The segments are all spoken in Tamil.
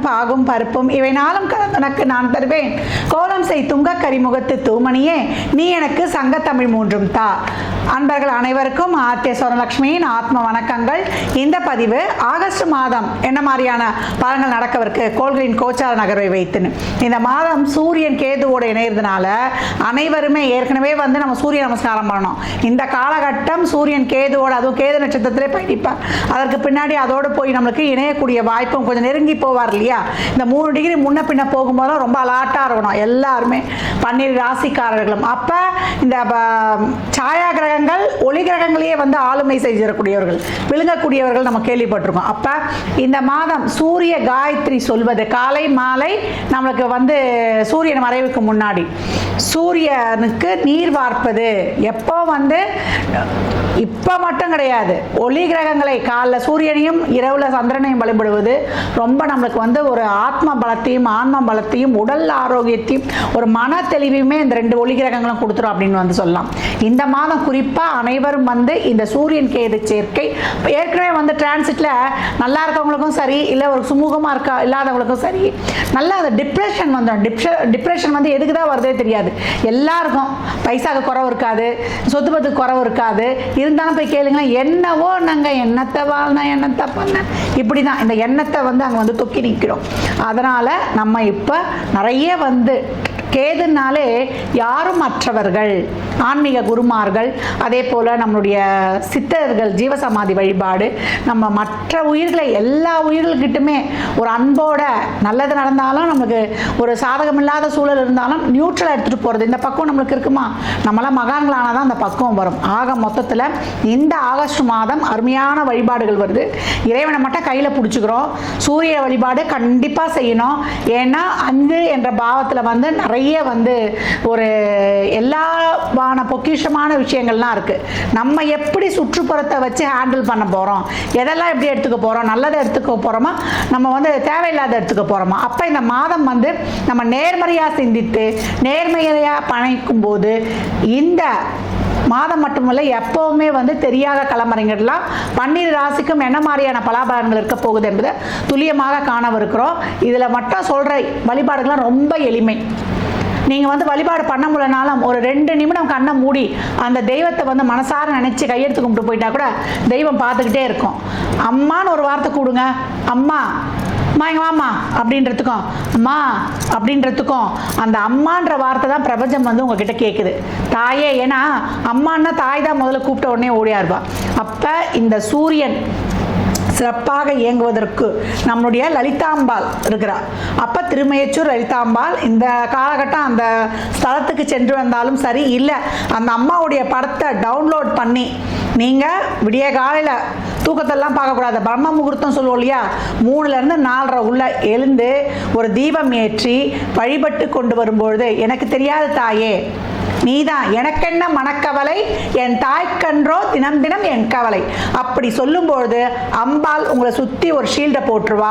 பாகும் பருப்பும் இவை நாளும் கலந்தனக்கு நான் தருவேன். கோலம் செய் துங்க கரிமுகத்து தூமணியே நீ எனக்கு சங்கத்தமிழ் மூன்றும் தா. அன்பர்கள் அனைவருக்கும் ஆத்திய சுவர்ணலட்சுமியின் ஆத்ம வணக்கங்கள். இந்த பதிவு ஆகஸ்ட் மாதம் என்ன மாதிரியான பலன்கள் நடக்கவிருக்கு கோள்களின் கோச்சார நகர்வை வைத்துன்னு. இந்த மாதம் சூரியன் கேதுவோடு இணையறதுனால அனைவருமே ஏற்கனவே வந்து நம்ம சூரிய நமஸ்காரம் பண்ணணும். இந்த காலகட்டம் சூரியன் கேதுவோடு, அதுவும் கேது நட்சத்திரத்திலே பயணிப்பார். அதற்கு பின்னாடி அதோடு போய் நம்மளுக்கு இணையக்கூடிய வாய்ப்பும் கொஞ்சம் நெருங்கி போவார் இல்லையா. இந்த 3 டிகிரி முன்ன பின்ன போகும்போதும் ரொம்ப அலாட்டாக இருக்கணும் எல்லாருமே, 12 ராசிக்காரர்களும். அப்போ இந்த சாயா கிரகங்கள் ஒளி கிரகங்களையே வந்து ஆளுமை செய்யக்கூடியவர்கள், விழுங்கக்கூடியவர்கள் நம்ம கேள்விப்பட்டிருக்கோம். அப்போ இந்த மாதம் சூரிய காயத்ரி சொல்வது காலை மாலை நம்மளுக்கு வந்து சூரியன் மறைவுக்கு முன்னாடி சூரியனுக்கு நீர் வார்ப்பது எப்போ வந்து இப்போ மட்டும் கிடையாது, ஒளி கிரகங்களை காலைல சூரியனையும் இரவுல சந்திரனையும் வழிபடுவது ரொம்ப நம்மளுக்கு வந்து ஒரு ஆத்ம பலத்தையும் ஆன்ம பலத்தையும் உடல் ஆரோக்கியத்தையும் ஒரு மன தெளிவையுமே இந்த 2 ஒளி கிரகங்களும் கொடுத்துரும் அப்படின்னு வந்து சொல்லலாம். இந்த மாதம் குறிப்பாக அனைவரும் வந்து இந்த சூரியன் கேது சேர்க்கை ஏற்கனவே வந்து டிரான்சிட்ல நல்லா இருக்கவங்களுக்கும் சரி, இல்லை ஒரு சுமூகமாக இருக்க இல்லாதவங்களுக்கும் சரி, நல்லா அந்த டிப்ரெஷன் வந்துடும். டிப்ரெஷன் வந்து எதுக்கு தான் வருதே தெரியாது. எல்லாருக்கும் பைசாவுக்கு குறவு இருக்காது, சொத்து பத்துக்கு குறவு இருக்காது. இருந்தாலும் போய் கேளுங்களேன், என்னவோ நாங்கள் எண்ணத்தை வாழ்னா எண்ணத்தை பண்ண இப்படி தான் இந்த எண்ணத்தை வந்து அங்கே வந்து தொக்கி நிற்கிறோம். அதனால் நம்ம இப்போ நிறைய வந்து கேதுனாலே யாரும் மற்றவர்கள் ஆன்மீக குருமார்கள், அதே போல் நம்மளுடைய சித்தர்கள் ஜீவசமாதி வழிபாடு, நம்ம மற்ற உயிர்களை எல்லா உயிர்கள்கிட்டுமே ஒரு அன்போட நல்லது நடந்தாலும் நமக்கு ஒரு சாதகம் இல்லாத சூழல் இருந்தாலும் நியூட்ரலாக எடுத்துகிட்டு போகிறது. இந்த பக்கம் நம்மளுக்கு இருக்குமா, நம்மளாம் மகான்களானால் தான் அந்த பக்குவம் வரும். ஆக மொத்தத்தில் இந்த ஆகஸ்ட் மாதம் அருமையான வழிபாடுகள் வருது. இறைவனை மட்டும் கையில் பிடிச்சிக்கிறோம். சூரிய வழிபாடு கண்டிப்பாக செய்யணும். ஏன்னா 5 என்ற பாவத்தில் வந்து நிறைய வந்து ஒரு எல்லாவான பொக்கிஷமான விஷயங்கள்லாம் இருக்கு. நம்ம எப்படி சுற்றுப்புறத்தை வச்சு ஹேண்டில் பண்ண போறோம், எதெல்லாம் எப்படி எடுத்துக்க போறோம், நல்லதை எடுத்துக்க போறோமா, நம்ம வந்து தேவையில்லாத எடுத்துக்க போறோமா. அப்ப இந்த மாதம் வந்து நம்ம நேர்மறையா சிந்தித்து நேர்மையா பணிக்கும் போது இந்த மாதம் மட்டுமல்ல எப்பவுமே வந்து தெரியாத கிளம்புறீங்கலாம் 12 ராசிக்கும் என்ன மாதிரியான பலாபலன்கள் இருக்க போகுது என்பதை துல்லியமாக காணவிருக்கிறோம். இதுல மட்டும் சொல்ற வழிபாடுகள்லாம் ரொம்ப எளிமை. நீங்கள் வந்து வழிபாடு பண்ண முடியலனாலும் ஒரு 2 நிமிடம் கண்ணை மூடி அந்த தெய்வத்தை வந்து மனசார நினச்சி கையெடுத்து கும்பிட்டு போயிட்டா கூட தெய்வம் பார்த்துக்கிட்டே இருக்கும். அம்மான்னு ஒரு வார்த்தை கூடுங்க, அம்மா அம்மா எங்க மாமா அப்படின்றதுக்கும் அம்மா அப்படின்றதுக்கும் அந்த அம்மான்ற வார்த்தை தான் பிரபஞ்சம் வந்து உங்ககிட்ட கேட்குது. தாயே, ஏன்னா அம்மான்னா தாய் தான் முதல்ல கூப்பிட்ட உடனே ஓடியா இருப்பா. அப்போ இந்த சூரியன் சிறப்பாக இயங்குவதற்கு நம்மளுடைய லலிதாம்பாள் இருக்கிறார். அப்போ திருமயச்சூர் லலிதாம்பாள் இந்த காலகட்டம் அந்த ஸ்தலத்துக்கு சென்று வந்தாலும் சரி, இல்லை அந்த அம்மாவுடைய படத்தை டவுன்லோட் பண்ணி நீங்கள் விடிய காலையில் தூக்கத்தெல்லாம் பார்க்கக்கூடாது, பிரம்ம முகூர்த்தம் சொல்லுவோம் இல்லையா, 3லேருந்து 4:30 உள்ள எழுந்து ஒரு தீபம் ஏற்றி வழிபட்டு கொண்டு வரும்பொழுது எனக்கு தெரியாத தாயே நீதான், எனக்கென்ன மனக்கவலை, என் தாய்க்கன்றோ தினம் தினம் என் கவலை அப்படி சொல்லும்பொழுது அம்பாள் உங்களை சுற்றி ஒரு ஷீல்டை போட்டுருவா.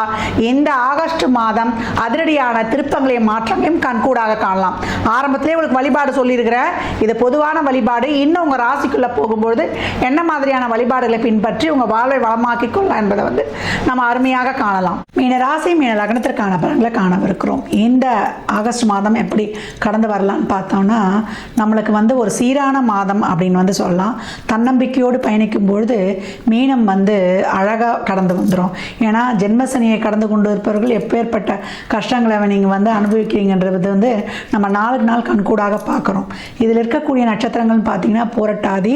இந்த ஆகஸ்ட் மாதம் அதிரடியான திருப்பங்களையும் மாற்றங்களையும் கண்கூடாக காணலாம். ஆரம்பத்திலே உங்களுக்கு வழிபாடு சொல்லியிருக்கிறேன், இது பொதுவான வழிபாடு. இன்னும் உங்கள் ராசிக்குள்ளே போகும்பொழுது என்ன மாதிரியான வழிபாடுகளை பின்பற்றி உங்கள் வாழ்வை வளமாக்கி கொள்ளலாம் என்பதை வந்து நம்ம அருமையாக காணலாம். மீன ராசி மீன லக்னத்திற்கான பலன்களை காணவிருக்கிறோம். இந்த ஆகஸ்ட் மாதம் எப்படி கடந்து வரலான்னு பார்த்தோம்னா, நம்மளுக்கு வந்து ஒரு சீரான மாதம் அப்படின்னு வந்து சொல்லலாம். தன்னம்பிக்கையோடு பயணிக்கும் பொழுது மீனம் வந்து அழகாக கடந்து வந்துடும். ஏன்னா ஜென்மசனியை கடந்து கொண்டு இருப்பவர்கள் எப்பேற்பட்ட கஷ்டங்களை நீங்கள் வந்து அனுபவிக்கிறீங்கன்றது வந்து நம்ம நாளுக்கு நாள் கண்கூடாக பார்க்குறோம். இதில் இருக்கக்கூடிய நட்சத்திரங்கள்னு பார்த்தீங்கன்னா புரட்டாதி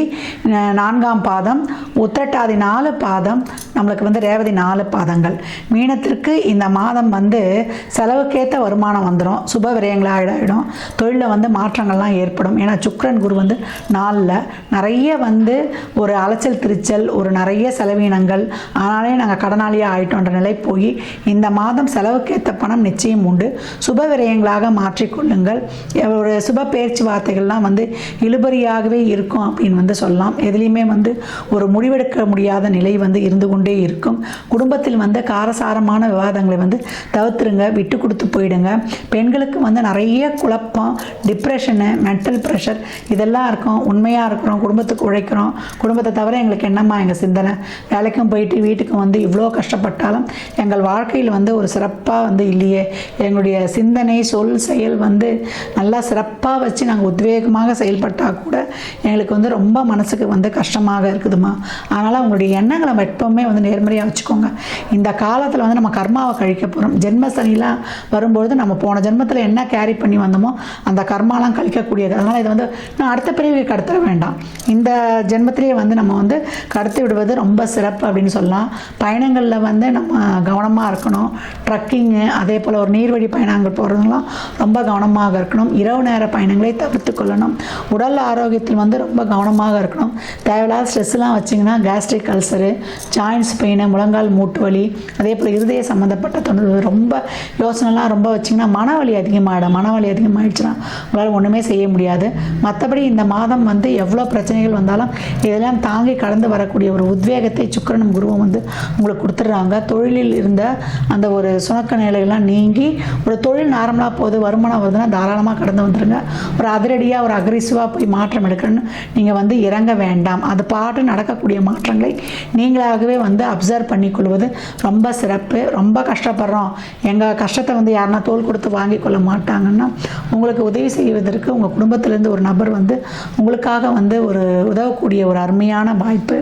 4ஆம் பாதம், உத்திரட்டாதி 4 பாதம், நம்மளுக்கு வந்து ரேவதி 4 பாதங்கள். மீனத்திற்கு இந்த மாதம் வந்து செலவுக்கேற்ற வருமானம் வந்துடும், சுப விரயங்களாக ஆகிடும், தொழிலில் வந்து மாற்றங்கள்லாம் ஏற்படும். ஏன்னா சுக்கிரன் குரு வந்து 4ல் நிறைய வந்து ஒரு அலைச்சல் திருச்சல், ஒரு நிறைய செலவினங்கள், ஆனாலே நாங்கள் கடனாளியாக ஆகிட்டோன்ற நிலை போய் இந்த மாதம் செலவுக்கேற்ற பணம் நிச்சயம் உண்டு. சுப விரயங்களாக மாற்றிக்கொள்ளுங்கள். ஒரு சுப பேச்சுவார்த்தைகள்லாம் வந்து இழுபறியாகவே இருக்கும் அப்படின்னு வந்து சொல்லலாம். எதுலேயுமே வந்து ஒரு முடிவெடுக்க முடியாத நிலை வந்து இருந்து கொண்டே இருக்கும். குடும்பத்தில் வந்து காரசாரமான விவாதங்களை வந்து தவிர்த்துருங்க, விட்டு கொடுத்து போயிடுங்க. பெண்களுக்கு வந்து நிறைய குழப்பம், டிப்ரெஷனு, மென்டல் ப்ரெஷர் இதெல்லாம் இருக்கும். உண்மையாக இருக்கிறோம், குடும்பத்துக்கு உழைக்கிறோம், குடும்பத்தை தவிர எங்களுக்கு என்னம்மா எங்கள் சிந்தனை, வேலைக்கும் போயிட்டு வீட்டுக்கும் வந்து இவ்வளோ கஷ்டப்பட்டாலும் எங்கள் வாழ்க்கையில் வந்து ஒரு சிறப்பாக வந்து இல்லையே, எங்களுடைய சிந்தனை சொல் செயல் வந்து நல்லா சிறப்பாக வச்சு நாங்கள் உத்வேகமாக செயல்பட்டால் கூட எங்களுக்கு வந்து ரொம்ப மனசுக்கு வந்து கஷ்டமாக இருக்குதுமா. அதனால் உங்களுடைய எண்ணங்களை எப்பவுமே வந்து நேர்மறையாக வச்சுக்கோங்க. இந்த காலத்தில் வந்து நம்ம கர்மாவை கழிக்க போகிறோம். ஜென்ம சனிலாம் வரும்பொழுது நம்ம போன ஜென்மத்தில் என்ன கேரி பண்ணி வந்தோமோ அந்த கர்மாலாம் கழிக்கக்கூடியது. அதனால் இதை வந்து நான் அடுத்த பிரிவுக்கு கடத்த வேண்டாம், இந்த ஜென்மத்திலேயே வந்து நம்ம வந்து கடத்தி விடுவது ரொம்ப சிறப்பு அப்படின்னு சொல்லலாம். பயணங்களில் வந்து நம்ம கவனமாக இருக்கணும். ட்ரக்கிங்கு அதே போல் ஒரு நீர்வழி பயணங்கள் போகிறதுலாம் ரொம்ப கவனமாக இருக்கணும். இரவு நேர பயணங்களை தவிர்த்து கொள்ளணும். உடல் ஆரோக்கியத்தில் வந்து ரொம்ப கவனமாக இருக்கணும். தேவையில்லாத ஸ்ட்ரெஸ்லாம் வச்சிங்கன்னா கேஸ்ட்ரிக் அல்சரு, ஜாயின்ஸ் பெயின், முழங்கால் மூட்டு வலி, அதே போல் இருதய சம்மந்தப்பட்ட தொந்தரவு, ரொம்ப யோசனைலாம் ரொம்ப வச்சிங்கன்னா மனவலி அதிகமாகிடும். மனவலி அதிகமாகிடுச்சுன்னா உங்களால் ஒன்றுமே செய்ய முடியாது. மற்றபடி இந்த மாதம் வந்து எவ்வளோ பிரச்சனைகள் வந்தாலும் இதெல்லாம் தாங்கி கடந்து வரக்கூடிய ஒரு உத்வேகத்தை சுக்கிரனும் குருவும் வந்து உங்களுக்கு கொடுத்துட்றாங்க. தொழிலில் இருந்த அந்த ஒரு சுணக்க நிலையெல்லாம் நீங்கி ஒரு தொழில் நார்மலாக போகுது, வருமானம் வருதுன்னா தாராளமாக கடந்து வந்துடுங்க. ஒரு அதிரடியாக ஒரு அக்ரெசிவாக போய் மாற்றம் எடுக்கணும்னு நீங்கள் வந்து இறங்க வேண்டாம். அது பாட்டு நடக்கக்கூடிய மாற்றங்களை நீங்களாகவே வந்து அப்சர்வ் பண்ணிக்கொள்வது ரொம்ப சிறப்பு. ரொம்ப கஷ்டப்படுறோம், எங்கள் கஷ்டத்தை வந்து யாருன்னா தோல் கொடுத்து வாங்கி கொள்ள மாட்டாங்கன்னா உங்களுக்கு உதவி செய்வதற்கு உங்கள் குடும்பத்திலேருந்து ஒரு நபர் வந்து உங்களுக்காக வந்து ஒரு உதவக்கூடிய ஒரு அருமையான வாய்ப்பு.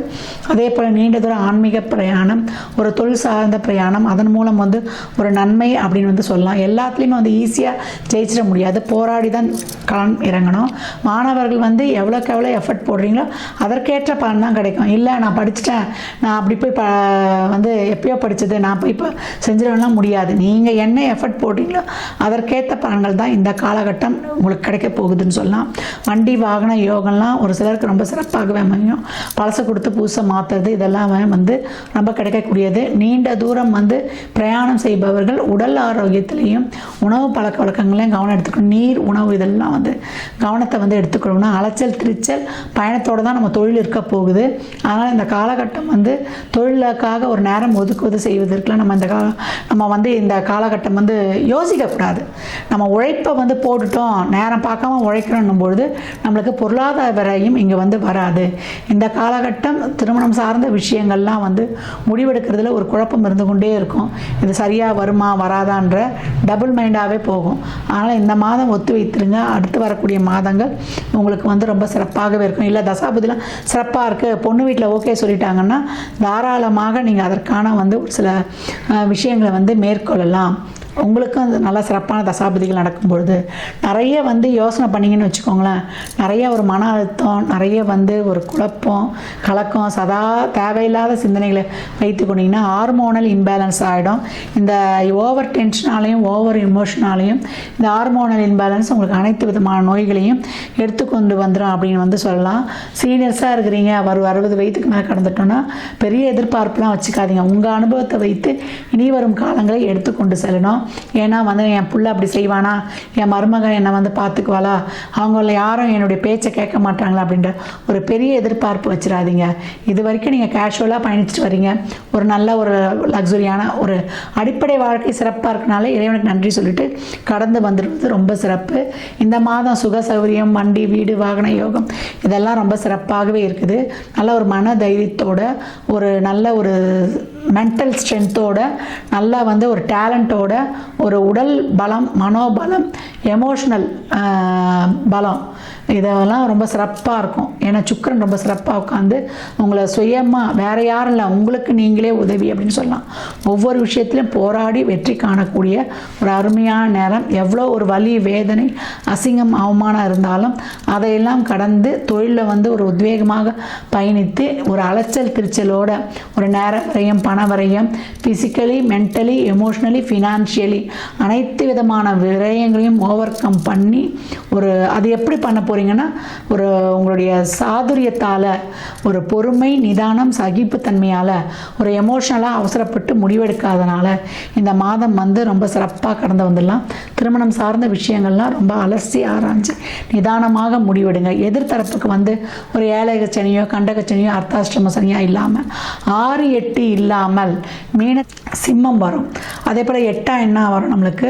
அதே போல் நீண்ட தூரம் ஆன்மீக பிரயாணம், ஒரு தொழில் சார்ந்த பிரயாணம், அதன் மூலம் வந்து ஒரு நன்மை அப்படின்னு வந்து சொல்லலாம். எல்லாத்துலேயுமே வந்து ஈஸியாக ஜெயிச்சிட முடியாது, போராடி தான் களம் இறங்கணும். மாணவர்கள் வந்து எவ்வளோக்கு எவ்வளோ எஃபர்ட் போடுறீங்களோ அதற்கேற்ற பலன் தான் கிடைக்கும். இல்லை நான் படிச்சுட்டேன், நான் அப்படி போய் வந்து எப்பயோ படித்தது நான் போய் இப்போ செஞ்சிடலாம் முடியாது. நீங்கள் என்ன எஃபர்ட் போடுறீங்களோ அதற்கேற்ற பலன்கள் தான் இந்த காலகட்டம் உங்களுக்கு கிடைக்க போகுதுன்னு சொல்லலாம். வண்டி வாகன யோகம்லாம் ஒரு சிலருக்கு ரொம்ப சிறப்பாகவே அமையும். பழசை கொடுத்து புதுசை மாற்றுறது இதெல்லாம் வந்து ரொம்ப கிடைக்கக்கூடியது. நீண்ட தூரம் வந்து பிரயாணம் செய்பவர்கள் உடல் ஆரோக்கியத்திலையும் உணவு பழக்க வழக்கங்களையும் கவனம் எடுத்துக்கணும். நீர், உணவு இதெல்லாம் வந்து கவனத்தை வந்து எடுத்துக்கணும். அலைச்சல் திருச்சல் பயணத்தோடு தான் நம்ம தொழில் இருக்க போகுது. அதனால் இந்த காலகட்டம் வந்து தொழிலுக்காக ஒரு நேரம் ஒதுக்குவது செய்வதற்குலாம் நம்ம வந்து இந்த காலகட்டம் வந்து யோசிக்கக்கூடாது. நம்ம உழைப்பை வந்து போட்டுட்டோம், நேரம் பார்க்காம உழைக்கிறோன்னும் பொழுது நம்மளுக்கு பொருளாதார விரையும் இங்கே வந்து வராது. இந்த காலகட்டம் திருமணம் சார்ந்த விஷயங்கள்லாம் வந்து முடிவெடுக்கிறதுல ஒரு குழப்பம் இருந்து கொண்டே இருக்கும். இது சரியாக வருமா வராதான்ற டபுள் மைண்டாகவே போகும். அதனால் இந்த மாதம் ஒத்து வைத்திருங்க. அடுத்து வரக்கூடிய மாதங்கள் உங்களுக்கு வந்து ரொம்ப சிறப்பாகவே இருக்கும். இல்லை தசாபதிலாம் சிறப்பாக இருக்குது, பொண்ணு வீட்டில் ஓகே சொல்லிட்டாங்கன்னா தாராளமாக நீங்கள் அதற்கான வந்து ஒரு சில விஷயங்களை வந்து மேற்கொள்ளலாம். உங்களுக்கும் அது நல்லா சிறப்பான தசாபதிகள் நடக்கும்பொழுது நிறைய வந்து யோசனை பண்ணிங்கன்னு வச்சுக்கோங்களேன், நிறைய ஒரு மன அழுத்தம், நிறைய வந்து ஒரு குழப்பம் கலக்கம், சதா தேவையில்லாத சிந்தனைகளை வைத்து கொண்டீங்கன்னா ஹார்மோனல் இம்பேலன்ஸ் ஆகிடும். இந்த ஓவர் டென்ஷனாலையும் ஓவர் இமோஷனாலையும் இந்த ஹார்மோனல் இம்பேலன்ஸ் உங்களுக்கு அனைத்து விதமான நோய்களையும் எடுத்துக்கொண்டு வந்துடும் அப்படின்னு வந்து சொல்லலாம். சீனியர்ஸாக இருக்கிறீங்க, 60 வயதுக்கு மேலே கடந்துட்டோன்னா பெரிய எதிர்பார்ப்புலாம் வச்சுக்காதீங்க. உங்கள் அனுபவத்தை வைத்து இனி வரும் காலங்களை எடுத்துக்கொண்டு செல்லணும். ஏன்னா வந்து என் புள்ள அப்படி செய்வானா, என் மருமக என்னை வந்து பார்த்துக்குவாளா, அவங்கள யாரும் என்னுடைய பேச்சை கேட்க மாட்டாங்களா அப்படின்ற ஒரு பெரிய எதிர்பார்ப்பு வச்சிடாதீங்க. இது வரைக்கும் நீங்கள் கேஷுவலாக பயணிச்சுட்டு வரீங்க, ஒரு நல்ல ஒரு லக்ஸுரியான ஒரு அடிப்படை வாழ்க்கை சிறப்பாக இருக்கனால இறைவனுக்கு நன்றி சொல்லிட்டு கடந்து வந்துடுறது ரொம்ப சிறப்பு. இந்த மாதம் சுக சௌகரியம், வண்டி, வீடு, வாகன யோகம் இதெல்லாம் ரொம்ப சிறப்பாகவே இருக்குது. நல்ல ஒரு மன தைரியத்தோட, ஒரு நல்ல ஒரு மென்டல் ஸ்ட்ரென்த்தோட, நல்லா வந்து ஒரு டேலண்ட்டோட, ஒரு உடல் பலம், மனோபலம், எமோஷ்னல் பலம் இதெல்லாம் ரொம்ப சிறப்பாக இருக்கும். ஏன்னா சுக்கிரன் ரொம்ப சிறப்பாக உட்காந்து உங்களை சுயமாக, வேறு யாரும் இல்லை, உங்களுக்கு நீங்களே உதவி அப்படின்னு சொல்லலாம். ஒவ்வொரு விஷயத்திலும் போராடி வெற்றி காணக்கூடிய ஒரு அருமையான நேரம். எவ்வளோ ஒரு வலி, வேதனை, அசிங்கம், அவமானம் இருந்தாலும் அதையெல்லாம் கடந்து தொழிலில் வந்து ஒரு உத்வேகமாக பயணித்து ஒரு அலைச்சல் திருச்சலோட ஒரு நேர வரையும், பண வரையும், ஃபிசிக்கலி, மென்டலி, எமோஷ்னலி, ஃபினான்ஷியலி அனைத்து விதமான விரயங்களையும் ஓவர் கம் பண்ணி ஒரு அது எப்படி பண்ண போகிறீங்கன்னா ஒரு உங்களுடைய சாதுரியத்தால், ஒரு பொறுமை, நிதானம், சகிப்புத்தன்மையால், ஒரு எமோஷ்னலாக அவசரப்பட்டு முடிவெடுக்காதனால இந்த மாதம் வந்து ரொம்ப சிறப்பாக கடந்து வந்துடலாம். திருமணம் சார்ந்த விஷயங்கள்லாம் ரொம்ப அலசி ஆராய்ஞ்சு நிதானமாக முடிவெடுங்க. எதிர்த்தரப்புக்கு வந்து ஒரு ஏழக சனியோ, கண்டக சனியோ, அர்த்தாஷ்டம சனியோ இல்லாமல் 6, 8 இல்லாமல் மீன, சிம்மம் வரும். அதே போல் 8 என்ன வரும் நம்மளுக்கு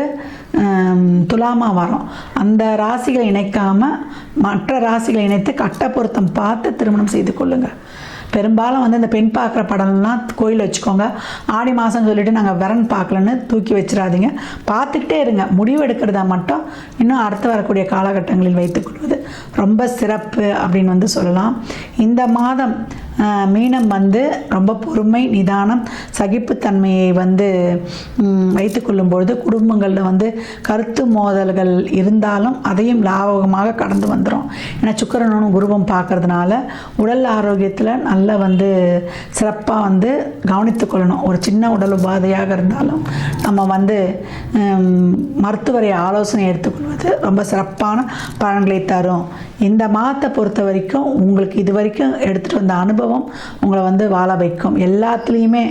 துலாமாக வரும். அந்த ராசிகளை இணைக்காமல் மற்ற ராசிகளை இணைத்து கட்ட பொருத்தம் பார்த்து திருமணம் செய்து கொள்ளுங்கள். பெரும்பாலும் இந்த பெண் பார்க்குற படம்லாம் கோயில் வச்சுக்கோங்க. ஆடி மாதம் சொல்லிவிட்டு நாங்கள் வரன் பார்க்கலன்னு தூக்கி வச்சிடாதீங்க. பார்த்துக்கிட்டே இருங்க. முடிவு எடுக்கிறதா மட்டும் இன்னும் அடுத்து வரக்கூடிய காலகட்டங்களில் வைத்துக்கொள்வது ரொம்ப சிறப்பு அப்படின்னு சொல்லலாம். இந்த மாதம் மீனம் ரொம்ப பொறுமை, நிதானம், சகிப்புத்தன்மையை வைத்துக்கொள்ளும்பொழுது குடும்பங்களில் கருத்து மோதல்கள் இருந்தாலும் அதையும் லாபகமாக கடந்து வந்துடும். ஏன்னா சுக்கிரனும் குருவும் பார்க்கறதுனால உடல் ஆரோக்கியத்தில் நல்ல சிறப்பாக கவனித்து கொள்ளணும். ஒரு சின்ன உடல் உபாதையாக இருந்தாலும் நம்ம மருத்துவரை ஆலோசனை எடுத்துக்கொள்வது ரொம்ப சிறப்பான பலன்களை தரும். இந்த மாதத்தை பொறுத்த வரைக்கும் உங்களுக்கு இது வரைக்கும் எடுத்துகிட்டு வந்த அனுபவம் உங்களை வாழ வைக்கும். எல்லாத்துலேயுமே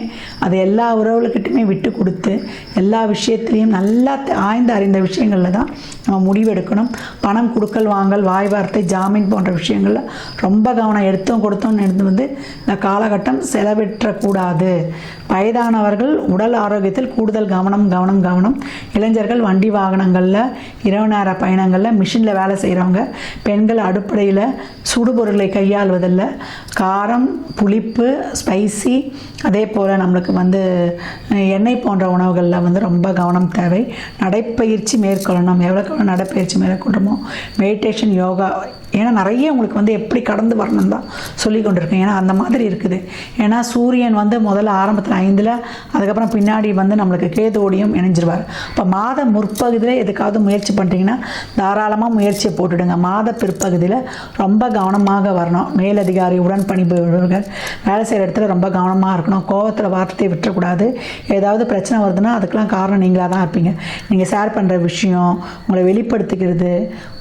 அது எல்லா உறவுகளுக்கிட்டையுமே விட்டு கொடுத்து எல்லா விஷயத்துலேயும் நல்லா ஆய்ந்து அறிந்த விஷயங்களில் தான் நம்ம முடிவெடுக்கணும். பணம் கொடுக்கல் வாங்கல், வாய் வார்த்தை, ஜாமீன் போன்ற விஷயங்களில் ரொம்ப கவனம் எடுத்தோம் கொடுத்தோம்னு இருந்து இந்த காலகட்டம் செலவிற்றக்கூடாது. வயதானவர்கள் உடல் ஆரோக்கியத்தில் கூடுதல் கவனம். இளைஞர்கள் வண்டி வாகனங்களில், இரவு நேர பயணங்களில், மிஷினில் வேலை செய்கிறவங்க, பெண்கள் அடுப்படையில் சுடுபொருளை கையாள்வதில் காரம், புளிப்பு, ஸ்பைசி, அதே போல் நம்மளுக்கு எண்ணெய் போன்ற உணவுகளில் ரொம்ப கவனம் தேவை. நடைப்பயிற்சி மேற்கொள்ளணும். எவ்வளோக்கு நடைப்பயிற்சி மேற்கொள்கிறோமோ, மெடிடேஷன், யோகா, ஏன்னா நிறைய உங்களுக்கு எப்படி கடந்து வரணும் தான் சொல்லி கொண்டிருக்கேன். ஏன்னா அந்த மாதிரி இருக்குது. ஏன்னா சூரியன் முதல்ல ஆரம்பத்தில் 5ல், அதுக்கப்புறம் பின்னாடி நம்மளுக்கு கேதுவோடையும் இணைஞ்சிருவார். இப்போ மாத முற்பகுதியில் எதுக்காவது முயற்சி பண்ணுறீங்கன்னா தாராளமாக முயற்சியை போட்டுடுங்க. மாத பிற்பகுதியில் ரொம்ப கவனமாக வரணும். மேலதிகாரி, உடன் பணிபுரிபவர்கள், வேலை செய்கிற இடத்துல ரொம்ப கவனமாக இருக்கணும். கோபத்தில் வார்த்தையை விட்டுறக்கூடாது. ஏதாவது பிரச்சனை வருதுன்னா அதுக்கெலாம் காரணம் நீங்களாக தான் இருப்பீங்க. நீங்கள் ஷேர் பண்ணுற விஷயம், உங்களை வெளிப்படுத்திக்கிறது,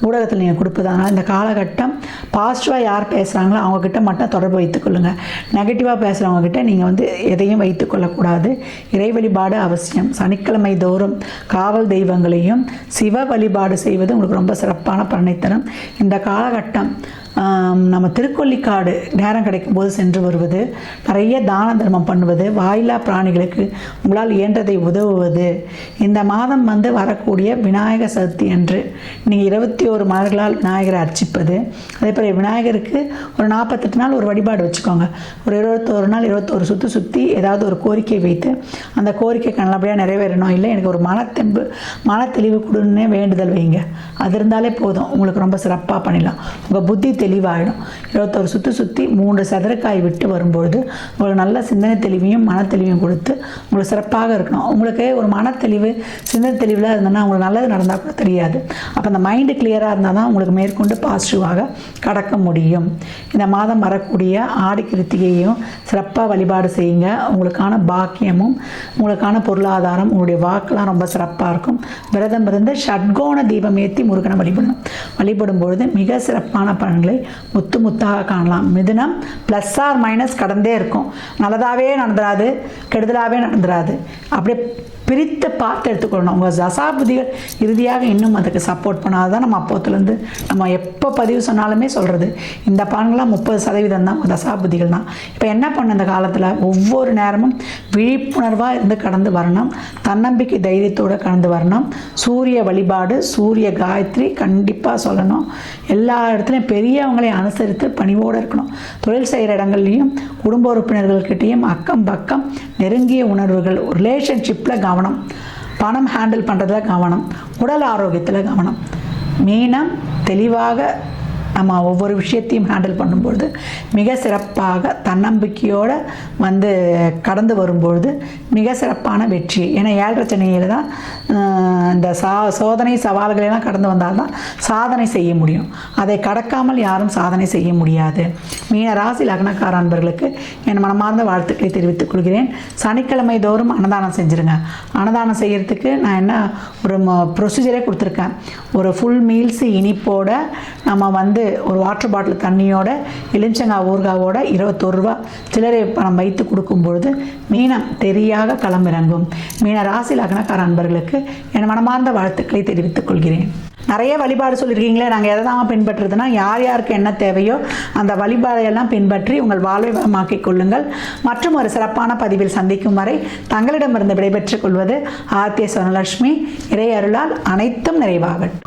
ஊடகத்தில் நீங்கள் கொடுப்பதனால இந்த காலகட்டம் பாசிட்டிவாக யார் பேசுகிறாங்களோ அவங்கக்கிட்ட மட்டும் தொடர்பு வைத்துக்கொள்ளுங்கள். நெகட்டிவாக பேசுகிறவங்கக்கிட்ட நீங்கள் எதையும் வைத்துக்கொள்ளக்கூடாது. இறை வழிபாடு அவசியம். சனிக்கிழமை தோறும் காவல் தெய்வங்களையும் சிவ வழிபாடு செய்வது உங்களுக்கு ரொம்ப சிறப்பான பலனை தரும். இந்த காலகட்டம் நம்ம திருக்கொள்ளிக்காடு நேரம் கிடைக்கும் போது சென்று வருவது, நிறைய தான தர்மம் பண்ணுவது, வாயிலா பிராணிகளுக்கு உங்களால் இயன்றதை உதவுவது. இந்த மாதம் வரக்கூடிய விநாயகர் சதுர்த்தி அன்று நீங்கள் 21 மலர்களால் விநாயகரை அர்ச்சிப்பது. அதே போல் விநாயகருக்கு ஒரு 48 நாள் ஒரு வழிபாடு வச்சுக்கோங்க. ஒரு 21 நாள் 21 சுற்றி ஏதாவது ஒரு கோரிக்கை வைத்து அந்த கோரிக்கை நல்லபடியாக நிறைவேறணும். இல்லை எனக்கு ஒரு மனத்தெளிவு கொடுன்னு வேண்டுதல் வைங்க. அது இருந்தாலே போதும், உங்களுக்கு ரொம்ப சிறப்பாக பண்ணிடலாம். உங்கள் புத்தி தெளிவாயிடும். 21 சுற்றி 3 சதுரக்காய் விட்டு வரும்பொழுது உங்களுக்கு நல்ல சிந்தனை தெளிவையும் மனத்தெளிவையும் கொடுத்து உங்களுக்கு சிறப்பாக இருக்கணும். உங்களுக்கு ஒரு மனத்தெளிவு, சிந்தனை தெளிவில் இருந்ததுன்னா உங்களுக்கு நல்லது நடந்தால் கூட தெரியாது. அப்போ அந்த மைண்டு கிளியராக இருந்தால் தான் உங்களுக்கு மேற்கொண்டு பாசிட்டிவாக கடக்க முடியும். இந்த மாதம் வரக்கூடிய ஆடி கிருத்திகையும் சிறப்பாக வழிபாடு செய்யுங்க. உங்களுக்கான பாக்கியமும் உங்களுக்கான பொருளாதாரம், உங்களுடைய வாக்கெல்லாம் ரொம்ப சிறப்பாக இருக்கும். விரதம் இருந்து ஷட்கோண தீபம் ஏற்றி முருகனை வழிபடும் பொழுது மிக சிறப்பான பலன்களை முத்தாக காணலாம். மிதுனம் ப்ளஸ் ஆர் மைனஸ் கடந்தே இருக்கும். நல்லதாகவே நடந்துடாது, கெடுதலாகவே நடந்துடாது. அப்படியே பிரித்து பார்த்து எடுத்துக்கொள்ளணும். உங்கள் தசாபுதிகள் இறுதியாக இன்னும் அதுக்கு சப்போர்ட் பண்ணாதான் நம்ம அப்போத்துலேருந்து நம்ம எப்போ பதிவு சொன்னாலுமே சொல்கிறது இந்த பலன்கள்லாம் 30% தான் உங்கள் தசாபுதிகள் தான். இப்போ என்ன பண்ண இந்த காலத்தில் ஒவ்வொரு நேரமும் விழிப்புணர்வாக இருந்து கடந்து வரணும். தன்னம்பிக்கை தைரியத்தோடு கடந்து வரணும். சூரிய வழிபாடு, சூரிய காயத்ரி கண்டிப்பாக சொல்லணும். எல்லா இடத்துலையும் பெரியவங்களையும் அனுசரித்து பணிவோடு இருக்கணும். தொழில் செய்கிற இடங்கள்லையும் குடும்ப உறுப்பினர்கள்கிட்டையும் அக்கம் பக்கம் நெருங்கிய உணர்வுகள், ரிலேஷன்ஷிப்பில் கவனம், பணம் ஹேண்டில் பண்ணுறதுல கவனம், உடல் ஆரோக்கியத்தில் கவனம். மீனம் தெளிவாக நம்ம ஒவ்வொரு விஷயத்தையும் ஹேண்டில் பண்ணும்பொழுது மிக சிறப்பாக தன்னம்பிக்கையோடு கடந்து வரும்பொழுது மிக சிறப்பான வெற்றி. ஏன்னா 7.5 சனியில் தான் இந்த சோதனை சவால்களெல்லாம் கடந்து வந்தால் தான் சாதனை செய்ய முடியும். அதை கடக்காமல் யாரும் சாதனை செய்ய முடியாது. மீன ராசி லக்னக்கார அன்பர்களுக்கு என் மனமார்ந்த வாழ்த்துக்களை தெரிவித்துக் கொள்கிறேன். சனிக்கிழமை தோறும் அன்னதானம் செஞ்சுருங்க. அன்னதானம் செய்கிறதுக்கு நான் என்ன ஒரு ப்ரொசீஜரே கொடுத்துருக்கேன். ஒரு ஃபுல் மீல்ஸ் இனிப்போட நம்ம ஒரு வாட்டர் பாட்டில் தண்ணியோட எலுமிச்சங்காய் ஊறுகாவோட 21 ரூபா சில்லறை பணம் வைத்து கொடுக்கும்பொழுது மீனம் தெரியாக களமிறங்கும். மீன ராசி லக்னக்கார அன்பர்களுக்கு என் மனமார்ந்த வாழ்த்துக்களை தெரிவித்துக் கொள்கிறேன். நிறைய வழிபாடு சொல்லியிருக்கீங்களே, நாங்கள் எதை தான் பின்பற்றுறதுன்னா, யார் யாருக்கு என்ன தேவையோ அந்த வழிபாடையெல்லாம் பின்பற்றி உங்கள் வாழ்வை வளமாக்கிக் கொள்ளுங்கள். மற்றும் ஒரு சிறப்பான பதிவில் சந்திக்கும் வரை தங்களிடமிருந்து விடைபெற்றுக் கொள்வது ஆர்த்திய சொர்ணலட்சுமி. இறை அருளால் அனைத்தும் நிறைவாகட்டும்.